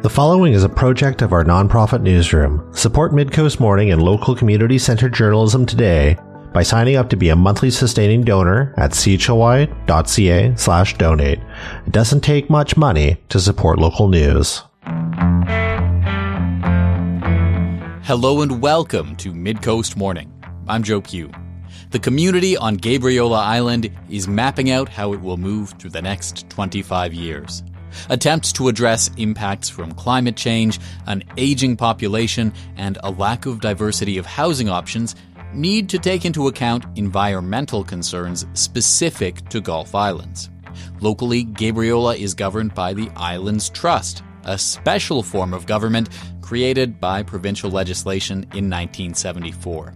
The following is a project of our nonprofit newsroom. Support Midcoast Morning and local community-centered journalism today by signing up to be a monthly sustaining donor at chly.ca/donate. It doesn't take much money to support local news. Hello and welcome to Midcoast Morning. I'm Joe Pugh. The community on Gabriola Island is mapping out how it will move through the next 25 years. Attempts to address impacts from climate change, an aging population, and a lack of diversity of housing options need to take into account environmental concerns specific to Gulf Islands. Locally, Gabriola is governed by the Islands Trust, a special form of government created by provincial legislation in 1974.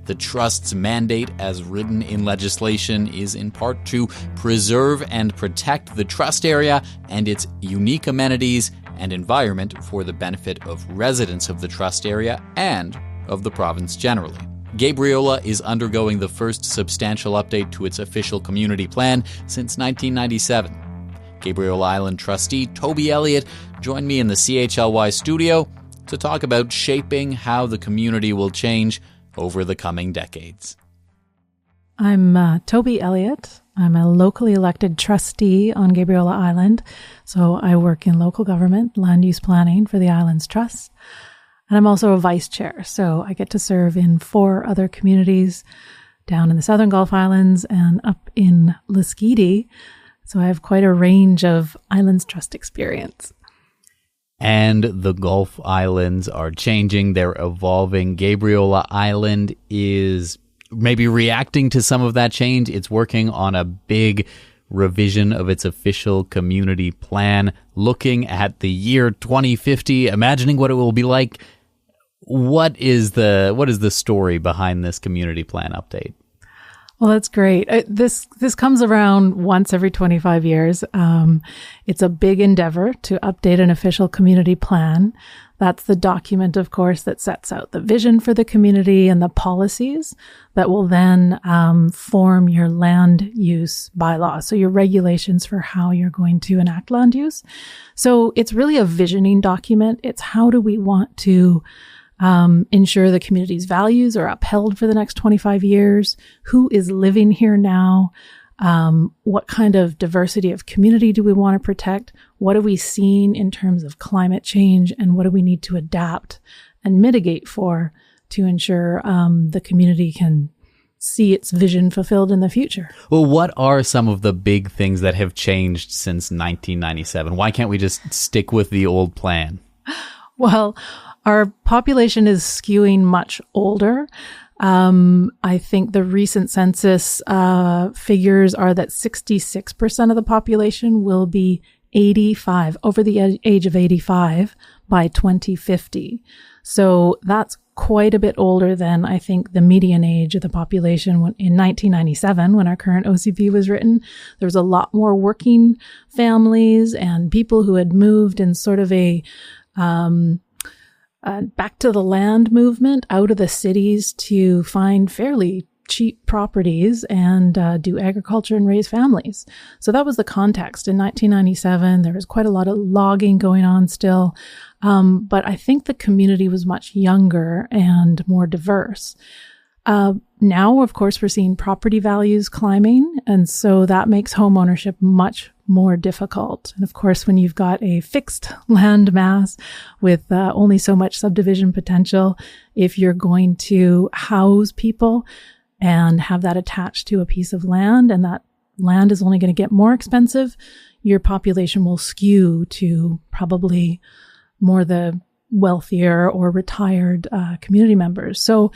The Trust's mandate, as written in legislation, is in part to preserve and protect the Trust area and its unique amenities and environment for the benefit of residents of the Trust area and of the province generally. Gabriola is undergoing the first substantial update to its official community plan since 1997. Gabriola Island Trustee Tobi Elliot joined me in the CHLY studio to talk about shaping how the community will change over the coming decades. I'm Tobi Elliot. I'm a locally elected trustee on Gabriola Island. So I work in local government, land use planning for the Islands Trust. And I'm also a vice chair. So I get to serve in 4 other communities down in the Southern Gulf Islands and up in Lasqueti. So I have quite a range of Islands Trust experience. And the Gulf Islands are changing, they're evolving. Gabriola Island is maybe reacting to some of that change. It's working on a big revision of its official community plan, looking at the year 2050, imagining what it will be like. What is the story behind this community plan update? Well, that's great. This comes around once every 25 years. It's a big endeavor to update an official community plan. That's the document, of course, that sets out the vision for the community and the policies that will then form your land use bylaw. So your regulations for how you're going to enact land use. So it's really a visioning document. It's how do we want to ensure the community's values are upheld for the next 25 years, who is living here now, what kind of diversity of community do we want to protect, what have we seen in terms of climate change, and what do we need to adapt and mitigate for to ensure the community can see its vision fulfilled in the future. Well, what are some of the big things that have changed since 1997? Why can't we just stick with the old plan? Well, our population is skewing much older. I think the recent census figures are that 66% of the population will be 85, over the age of 85 by 2050. So that's quite a bit older than I think the median age of the population in 1997, when our current OCP was written. There was a lot more working families and people who had moved in sort of a back to the land movement out of the cities to find fairly cheap properties and do agriculture and raise families. So that was the context. In 1997, there was quite a lot of logging going on still. But I think the community was much younger and more diverse. Now, of course, we're seeing property values climbing. And so that makes home ownership much more difficult. And of course, when you've got a fixed land mass with only so much subdivision potential, if you're going to house people and have that attached to a piece of land, and that land is only going to get more expensive, your population will skew to probably more the wealthier or retired community members. So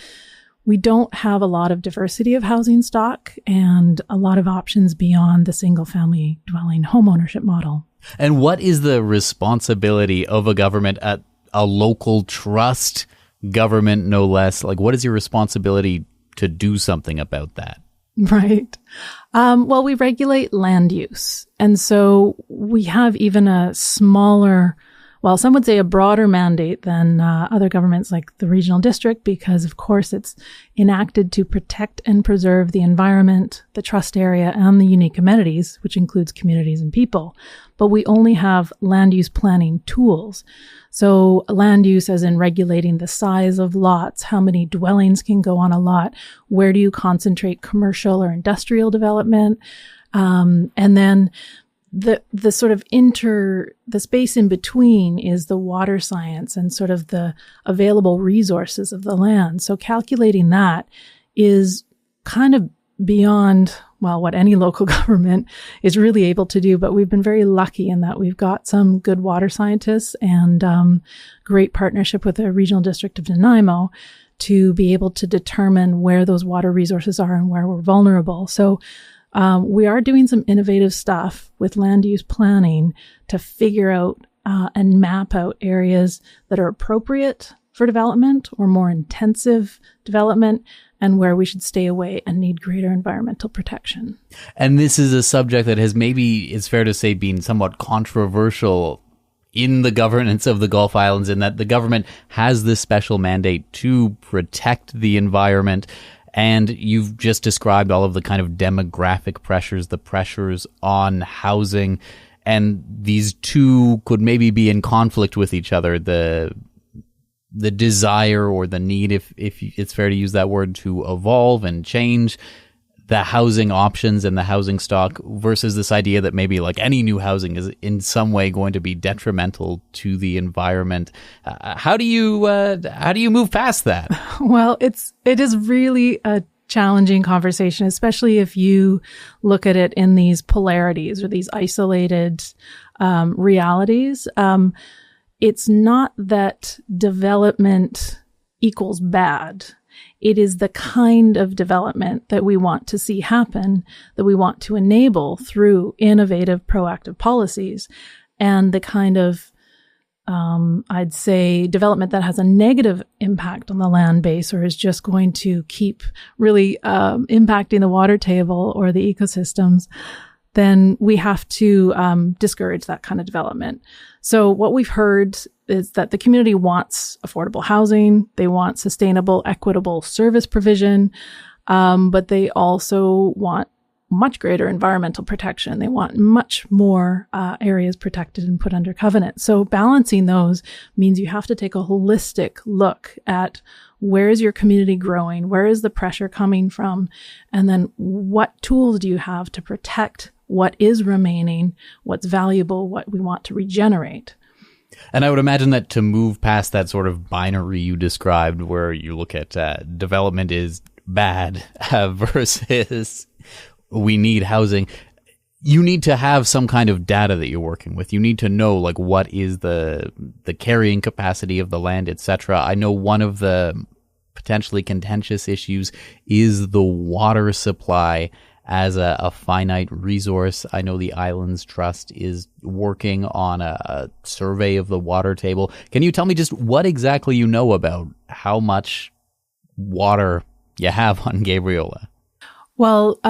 we don't have a lot of diversity of housing stock and a lot of options beyond the single family dwelling home ownership model. And what is the responsibility of a government, at a local trust government, no less? Like, what is your responsibility to do something about that? Right. Well, we regulate land use. And so we have even a smaller Well, some would say a broader mandate than other governments like the regional district, because of course it's enacted to protect and preserve the environment, the trust area, and the unique amenities, which includes communities and people. But we only have land use planning tools. So land use as in regulating the size of lots, how many dwellings can go on a lot, where do you concentrate commercial or industrial development, and then the sort of the space in between is the water science and sort of the available resources of the land. So calculating that is kind of beyond, well, what any local government is really able to do. But we've been very lucky in that we've got some good water scientists and great partnership with the regional district of Nanaimo to be able to determine where those water resources are and where we're vulnerable. So we are doing some innovative stuff with land use planning to figure out and map out areas that are appropriate for development or more intensive development, and where we should stay away and need greater environmental protection. And this is a subject that has, maybe it's fair to say, been somewhat controversial in the governance of the Gulf Islands, in that the government has this special mandate to protect the environment. And you've just described all of the kind of demographic pressures, the pressures on housing, and these two could maybe be in conflict with each other. The desire or the need, if it's fair to use that word, to evolve and change the housing options and the housing stock, versus this idea that maybe like any new housing is in some way going to be detrimental to the environment. How do you move past that? Well, it is really a challenging conversation, especially if you look at it in these polarities or these isolated realities. It's not that development equals bad. It is the kind of development that we want to see happen, that we want to enable through innovative, proactive policies, and the kind of, I'd say, development that has a negative impact on the land base or is just going to keep really impacting the water table or the ecosystems, then we have to discourage that kind of development. So what we've heard is that the community wants affordable housing, they want sustainable, equitable service provision, but they also want much greater environmental protection. They want much more areas protected and put under covenant. So balancing those means you have to take a holistic look at where is your community growing, where is the pressure coming from, and then what tools do you have to protect what is remaining, what's valuable, what we want to regenerate. And I would imagine that to move past that sort of binary you described, where you look at development is bad versus we need housing, you need to have some kind of data that you're working with. You need to know, like, what is the carrying capacity of the land, etc. I know one of the potentially contentious issues is the water supply as a finite resource. I know the Islands Trust is working on a survey of the water table. Can you tell me just what exactly you know about how much water you have on Gabriola? Well,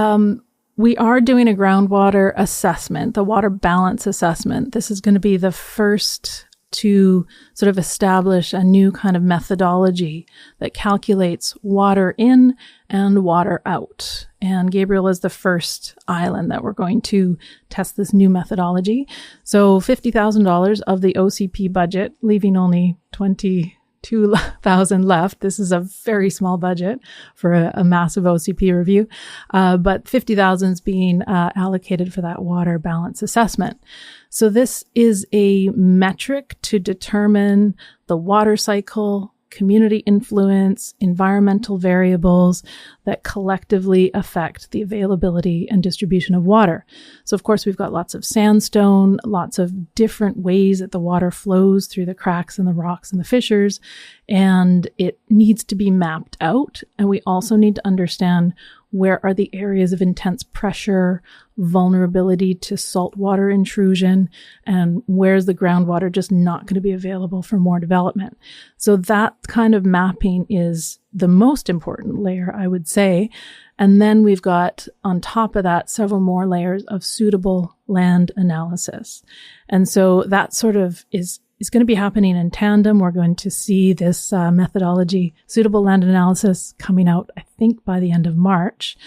we are doing a groundwater assessment, the water balance assessment. This is going to be the first to sort of establish a new kind of methodology that calculates water in and water out. And Gabriola is the first island that we're going to test this new methodology. So $50,000 of the OCP budget, leaving only $22,000 left. This is a very small budget for a massive OCP review. But $50,000 is being allocated for that water balance assessment. So this is a metric to determine the water cycle, community influence, environmental variables that collectively affect the availability and distribution of water. So of course, we've got lots of sandstone, lots of different ways that the water flows through the cracks in the rocks and the fissures, and it needs to be mapped out. And we also need to understand where are the areas of intense pressure, vulnerability to saltwater intrusion, and where's the groundwater just not going to be available for more development. So that kind of mapping is the most important layer, I would say. And then we've got, on top of that, several more layers of suitable land analysis. And so that sort of is is going to be happening in tandem. We're going to see this methodology, suitable land analysis, coming out, I think, by the end of March.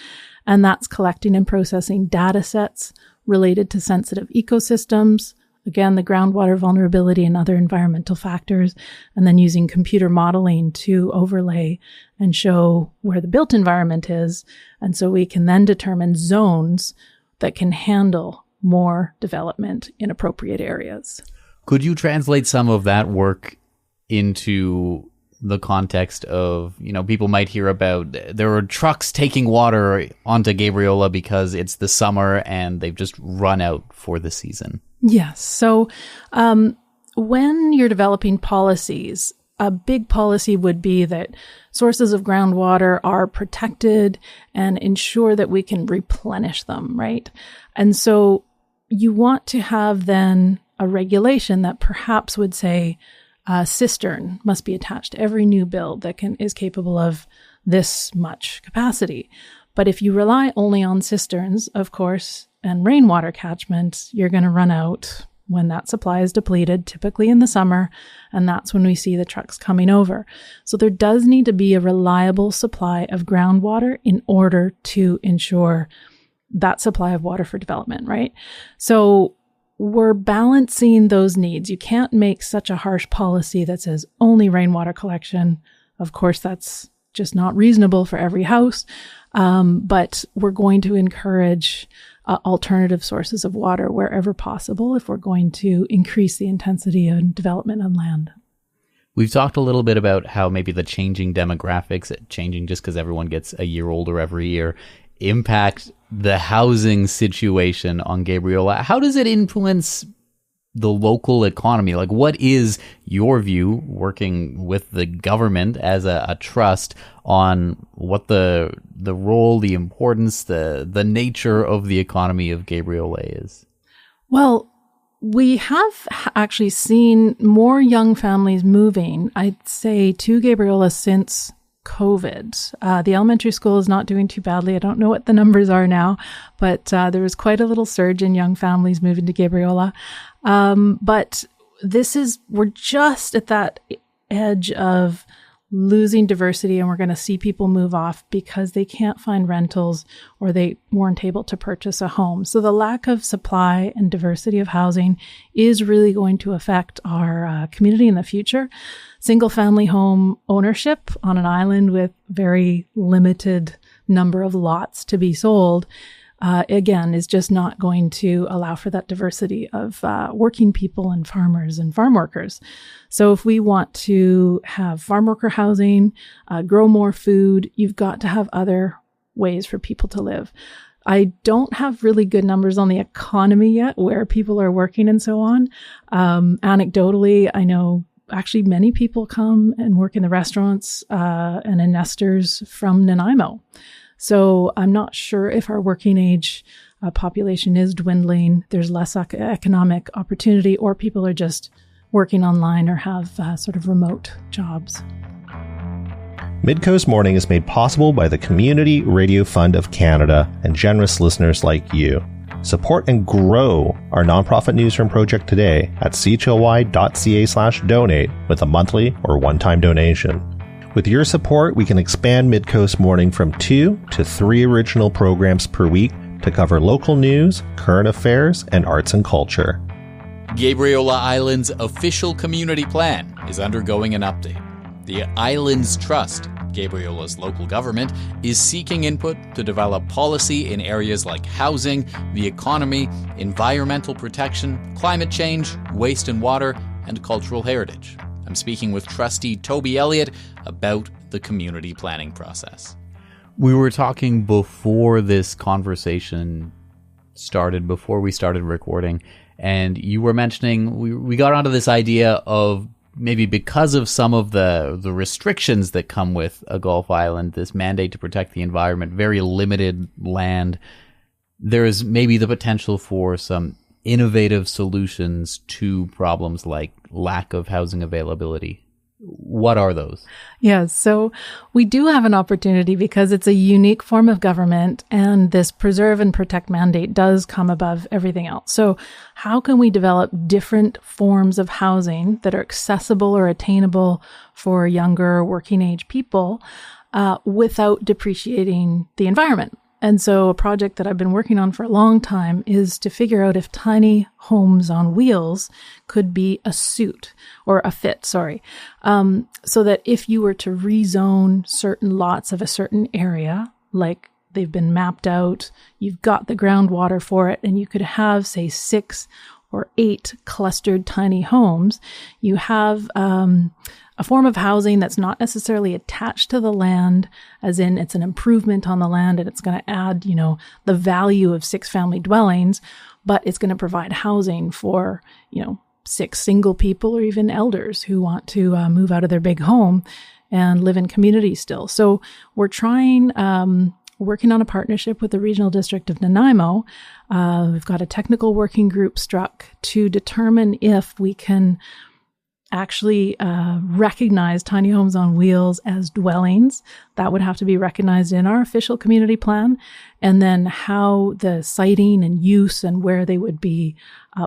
And that's collecting and processing data sets related to sensitive ecosystems, again, the groundwater vulnerability and other environmental factors, and then using computer modeling to overlay and show where the built environment is. And so we can then determine zones that can handle more development in appropriate areas. Could you translate some of that work into the context of, people might hear about there are trucks taking water onto Gabriola because it's the summer and they've just run out for the season? Yes. So when you're developing policies, a big policy would be that sources of groundwater are protected and ensure that we can replenish them, right? And so you want to have then a regulation that perhaps would say a cistern must be attached to every new build that is capable of this much capacity. But if you rely only on cisterns, of course, and rainwater catchment, you're going to run out when that supply is depleted, typically in the summer, and that's when we see the trucks coming over. So there does need to be a reliable supply of groundwater in order to ensure that supply of water for development, right? So we're balancing those needs. You can't make such a harsh policy that says only rainwater collection. Of course, that's just not reasonable for every house. But we're going to encourage alternative sources of water wherever possible if we're going to increase the intensity of development on land. We've talked a little bit about how maybe the changing demographics, changing just because everyone gets a year older every year, impact the housing situation on Gabriola. How does it influence the local economy? Like, what is your view, working with the government as a trust, on what the role, the importance, the nature of the economy of Gabriola is? Well, we have actually seen more young families moving, I'd say, to Gabriola since COVID. The elementary school is not doing too badly. I don't know what the numbers are now, but there was quite a little surge in young families moving to Gabriola. But we're just at that edge of losing diversity, and we're going to see people move off because they can't find rentals or they weren't able to purchase a home. So the lack of supply and diversity of housing is really going to affect our community in the future. Single family home ownership on an island with very limited number of lots to be sold, again, is just not going to allow for that diversity of working people and farmers and farm workers. So if we want to have farm worker housing, grow more food, you've got to have other ways for people to live. I don't have really good numbers on the economy yet, where people are working and so on. Anecdotally, I know actually many people come and work in the restaurants and in Nesters from Nanaimo. So I'm not sure if our working age population is dwindling. There's less economic opportunity, or people are just working online or have sort of remote jobs. Midcoast Morning is made possible by the Community Radio Fund of Canada and generous listeners like you. Support and grow our nonprofit newsroom project today at chly.ca/donate with a monthly or one-time donation. With your support, we can expand Midcoast Morning from 2 to 3 original programs per week to cover local news, current affairs, and arts and culture. Gabriola Island's official community plan is undergoing an update. The Islands Trust, Gabriola's local government, is seeking input to develop policy in areas like housing, the economy, environmental protection, climate change, waste and water, and cultural heritage. I'm speaking with Trustee Tobi Elliot about the community planning process. We were talking before this conversation started, before we started recording, and you were mentioning, we got onto this idea of maybe because of some of the restrictions that come with a Gulf island, this mandate to protect the environment, very limited land, there is maybe the potential for some innovative solutions to problems like lack of housing availability. What are those? Yes. So we do have an opportunity because it's a unique form of government, and this preserve and protect mandate does come above everything else. So how can we develop different forms of housing that are accessible or attainable for younger working age people without depreciating the environment? And so a project that I've been working on for a long time is to figure out if tiny homes on wheels could be a fit, so that if you were to rezone certain lots of a certain area, like they've been mapped out, you've got the groundwater for it, and you could have, say, 6 or 8 clustered tiny homes, you have a form of housing that's not necessarily attached to the land, as in it's an improvement on the land and it's going to add, the value of 6 family dwellings, but it's going to provide housing for, 6 single people or even elders who want to move out of their big home and live in community still. So we're working on a partnership with the Regional District of Nanaimo. We've got a technical working group struck to determine if we can actually recognize tiny homes on wheels as dwellings. That would have to be recognized in our official community plan. And then how the siting and use and where they would be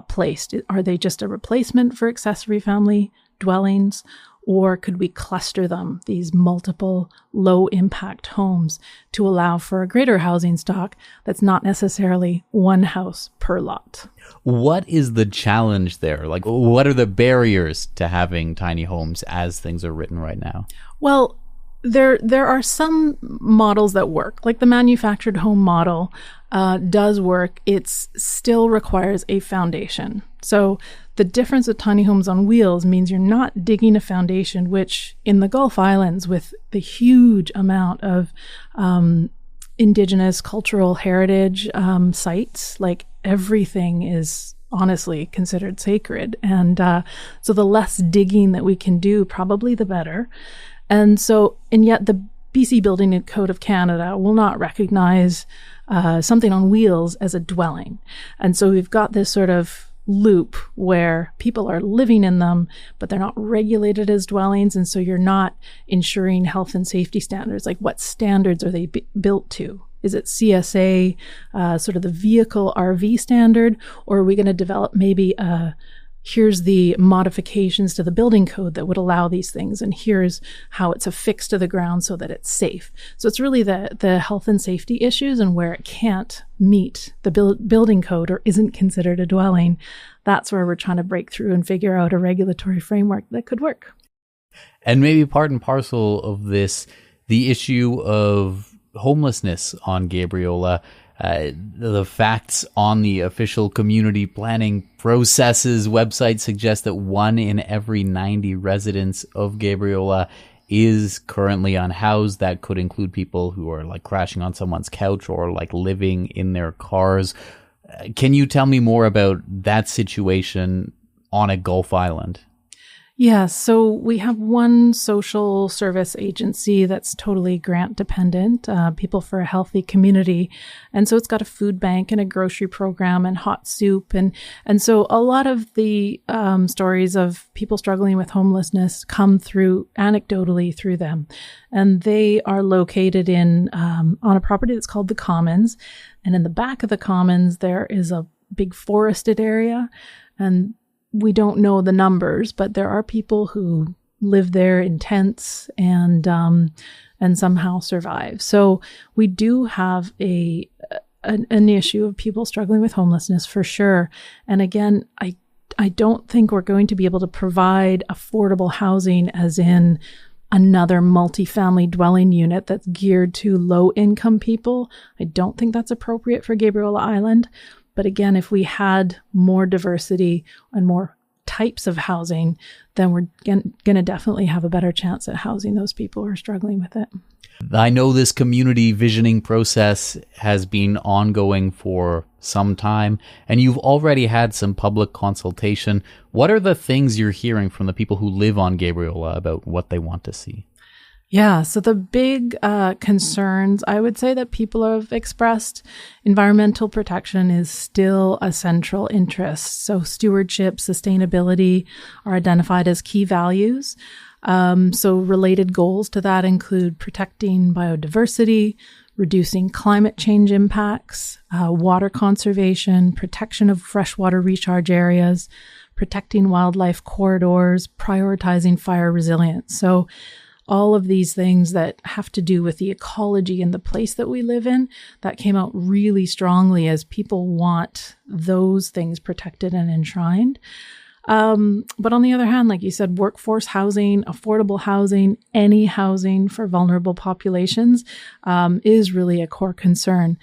placed. Are they just a replacement for accessory family dwellings? Or could we cluster them, these multiple low impact homes, to allow for a greater housing stock that's not necessarily one house per lot? What is the challenge there? Like, what are the barriers to having tiny homes as things are written right now? Well, there are some models that work, like the manufactured home model does work. It still requires a foundation. So the difference with tiny homes on wheels means you're not digging a foundation, which in the Gulf Islands, with the huge amount of indigenous cultural heritage sites, like everything is honestly considered sacred. And so the less digging that we can do, probably the better. And yet the BC Building Code of Canada will not recognize something on wheels as a dwelling. And so we've got this sort of loop where people are living in them, but they're not regulated as dwellings. And so you're not ensuring health and safety standards. Like, what standards are they built to? Is it CSA, sort of the vehicle RV standard? Or are we going to develop maybe here's the modifications to the building code that would allow these things, and here's how it's affixed to the ground so that it's safe. So it's really the health and safety issues, and where it can't meet the building code or isn't considered a dwelling, that's where we're trying to break through and figure out a regulatory framework that could work. And maybe part and parcel of this, the issue of homelessness on Gabriola. The facts on the official community planning processes website suggest that 1 in every 90 residents of Gabriola is currently unhoused. That could include people who are like crashing on someone's couch or like living in their cars. Can you tell me more about that situation on a Gulf island? Yeah, so we have one social service agency that's totally grant dependent, People for a Healthy Community. And so it's got a food bank and a grocery program and hot soup. And so a lot of the stories of people struggling with homelessness come through anecdotally through them. And they are located on a property that's called the Commons. And in the back of the Commons, there is a big forested area. And we don't know the numbers, but there are people who live there in tents and somehow survive. So we do have an issue of people struggling with homelessness for sure. And again, I don't think we're going to be able to provide affordable housing as in another multifamily dwelling unit that's geared to low income people. I don't think that's appropriate for Gabriola Island. But again, if we had more diversity and more types of housing, then we're going to definitely have a better chance at housing those people who are struggling with it. I know this community visioning process has been ongoing for some time, and you've already had some public consultation. What are the things you're hearing from the people who live on Gabriola about what they want to see? Yeah, so the big concerns, I would say, that people have expressed, environmental protection is still a central interest. So stewardship, sustainability are identified as key values. So related goals to that include protecting biodiversity, reducing climate change impacts, water conservation, protection of freshwater recharge areas, protecting wildlife corridors, prioritizing fire resilience. So all of these things that have to do with the ecology and the place that we live in, that came out really strongly as people want those things protected and enshrined. But on the other hand, like you said, workforce housing, affordable housing, any housing for vulnerable populations is really a core concern.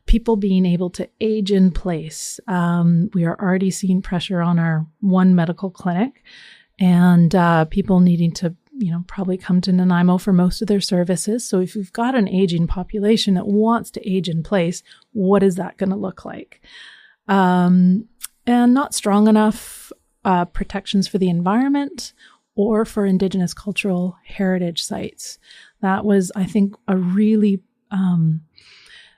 People being able to age in place. We are already seeing pressure on our one medical clinic, and people needing to probably come to Nanaimo for most of their services. So if you've got an aging population that wants to age in place, what is that going to look like? And not strong enough protections for the environment or for Indigenous cultural heritage sites. That was, I think, a really,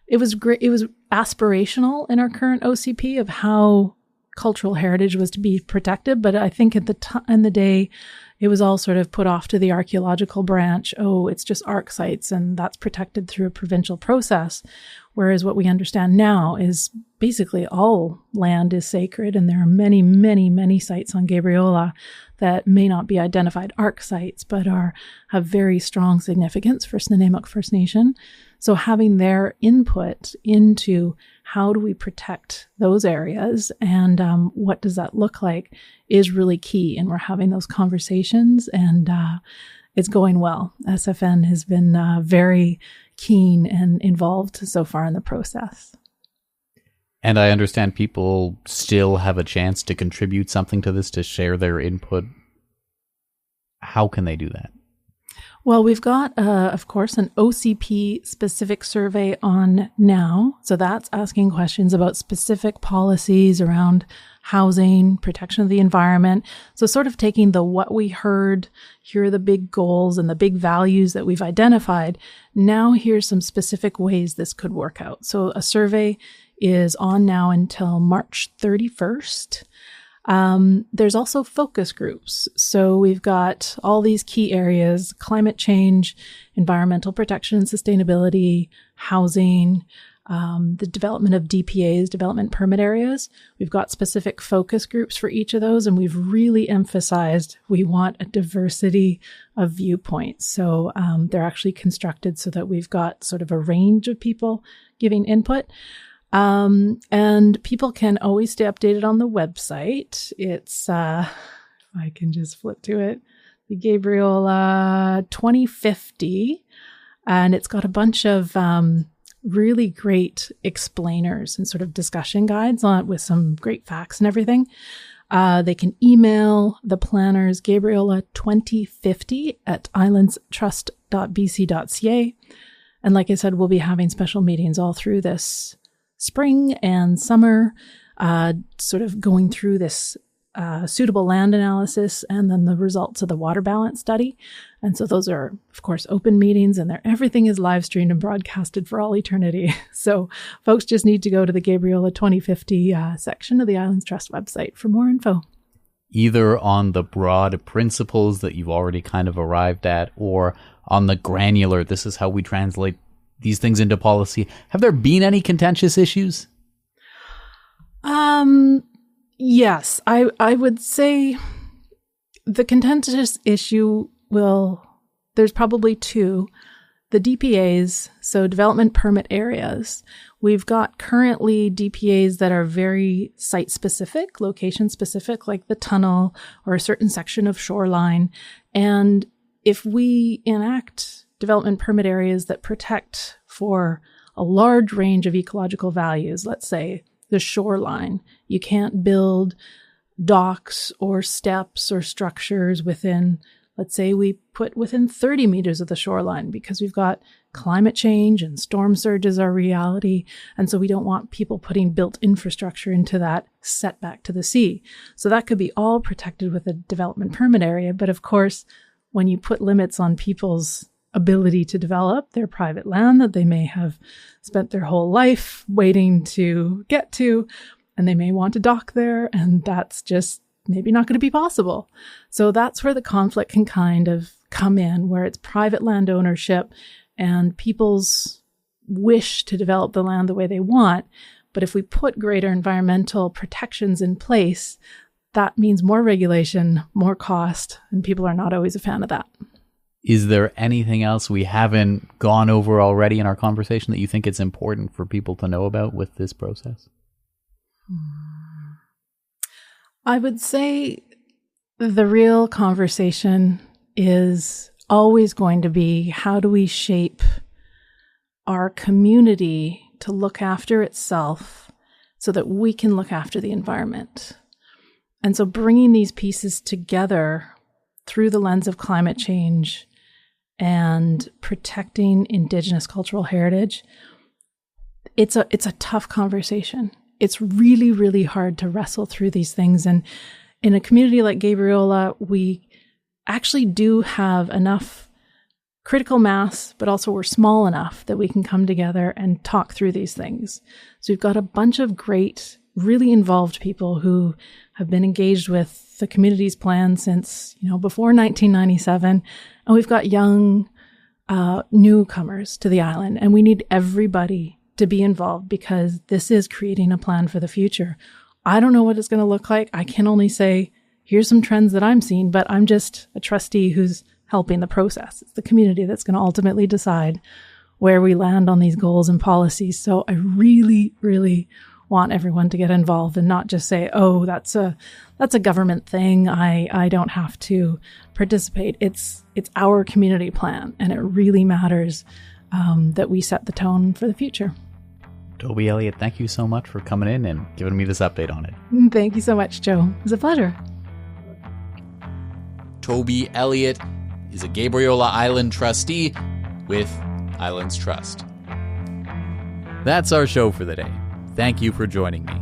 it was great. It was aspirational in our current OCP of how cultural heritage was to be protected. But I think at the time in the day, it was all sort of put off to the archaeological branch. Oh, it's just ARC sites and that's protected through a provincial process. Whereas what we understand now is basically all land is sacred. And there are many, many, many sites on Gabriola that may not be identified ARC sites, but have very strong significance for Snuneymuxw First Nation. So having their input into how do we protect those areas and what does that look like is really key. And we're having those conversations and it's going well. SFN has been very keen and involved so far in the process. And I understand people still have a chance to contribute something to this, to share their input. How can they do that? Well, we've got, of course, an OCP-specific survey on now. So that's asking questions about specific policies around housing, protection of the environment. So sort of taking the what we heard, here are the big goals and the big values that we've identified. Now here's some specific ways this could work out. So a survey is on now until March 31st. There's also focus groups. So we've got all these key areas: climate change, environmental protection and sustainability, housing, the development of DPAs, development permit areas. We've got specific focus groups for each of those, and we've really emphasized we want a diversity of viewpoints. So they're actually constructed so that we've got sort of a range of people giving input. And people can always stay updated on the website. It's, if I can just flip to it, the Gabriola 2050. And it's got a bunch of, really great explainers and sort of discussion guides on it with some great facts and everything. They can email the planners gabriola2050@islandstrust.bc.ca. And like I said, we'll be having special meetings all through this spring and summer, sort of going through this suitable land analysis and then the results of the water balance study. And so those are, of course, open meetings, and everything is live streamed and broadcasted for all eternity. So folks just need to go to the Gabriola 2050 section of the Islands Trust website for more info. Either on the broad principles that you've already kind of arrived at, or on the granular, this is how we translate these things into policy. Have there been any contentious issues? Yes, I would say the contentious issue there's probably two. The DPAs, so development permit areas. We've got currently DPAs that are very site specific, location specific, like the tunnel or a certain section of shoreline. And if we enact development permit areas that protect for a large range of ecological values, let's say the shoreline, you can't build docks or steps or structures within, let's say we put within 30 meters of the shoreline because we've got climate change and storm surges are reality. And so we don't want people putting built infrastructure into that setback to the sea. So that could be all protected with a development permit area. But of course, when you put limits on people's ability to develop their private land that they may have spent their whole life waiting to get to, and they may want to dock there, and that's just maybe not going to be possible. So that's where the conflict can kind of come in, where it's private land ownership and people's wish to develop the land the way they want. But if we put greater environmental protections in place, that means more regulation, more cost, and people are not always a fan of that. Is there anything else we haven't gone over already in our conversation that you think it's important for people to know about with this process? I would say the real conversation is always going to be, how do we shape our community to look after itself so that we can look after the environment? And so bringing these pieces together through the lens of climate change and protecting Indigenous cultural heritage, it's a tough conversation. It's really, really hard to wrestle through these things. And in a community like Gabriola, we actually do have enough critical mass, but also we're small enough that we can come together and talk through these things. So we've got a bunch of great, really involved people who have been engaged with the community's plan since, before 1997. And we've got young newcomers to the island, and we need everybody to be involved because this is creating a plan for the future. I don't know what it's going to look like. I can only say, here's some trends that I'm seeing, but I'm just a trustee who's helping the process. It's the community that's going to ultimately decide where we land on these goals and policies. So I really, really want everyone to get involved and not just say, oh, that's a government thing. I don't have to participate. It's our community plan, and it really matters that we set the tone for the future. Tobi Elliot, thank you so much for coming in and giving me this update on it. Thank you so much, Joe. It was a pleasure. Tobi Elliot is a Gabriola Island trustee with Islands Trust. That's our show for the day. Thank you for joining me.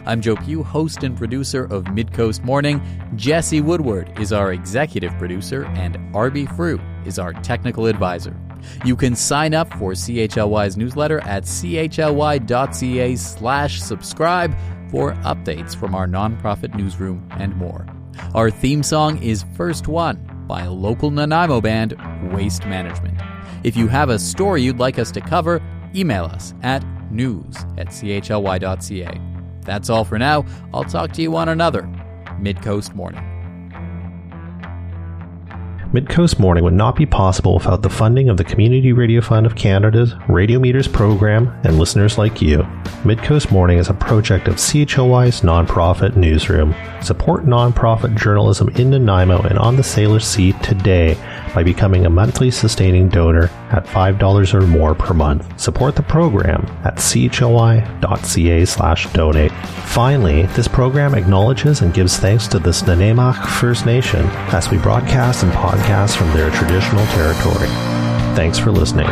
I'm Joe Pugh, host and producer of Midcoast Morning. Jesse Woodward is our executive producer, and Arby Frew is our technical advisor. You can sign up for CHLY's newsletter at chly.ca/subscribe for updates from our nonprofit newsroom and more. Our theme song is First One by a local Nanaimo band, Waste Management. If you have a story you'd like us to cover, email us at news@chly.ca. That's all for now. I'll talk to you on another Midcoast Morning. Midcoast Morning would not be possible without the funding of the Community Radio Fund of Canada's Radio Meters program and listeners like you. Midcoast Morning is a project of CHLY's nonprofit newsroom. Support nonprofit journalism in Nanaimo and on the Sailor Sea today by becoming a monthly sustaining donor at $5 or more per month. Support the program at chly.ca/donate. Finally, this program acknowledges and gives thanks to the Snuneymuxw First Nation as we broadcast and podcast from their traditional territory. Thanks for listening.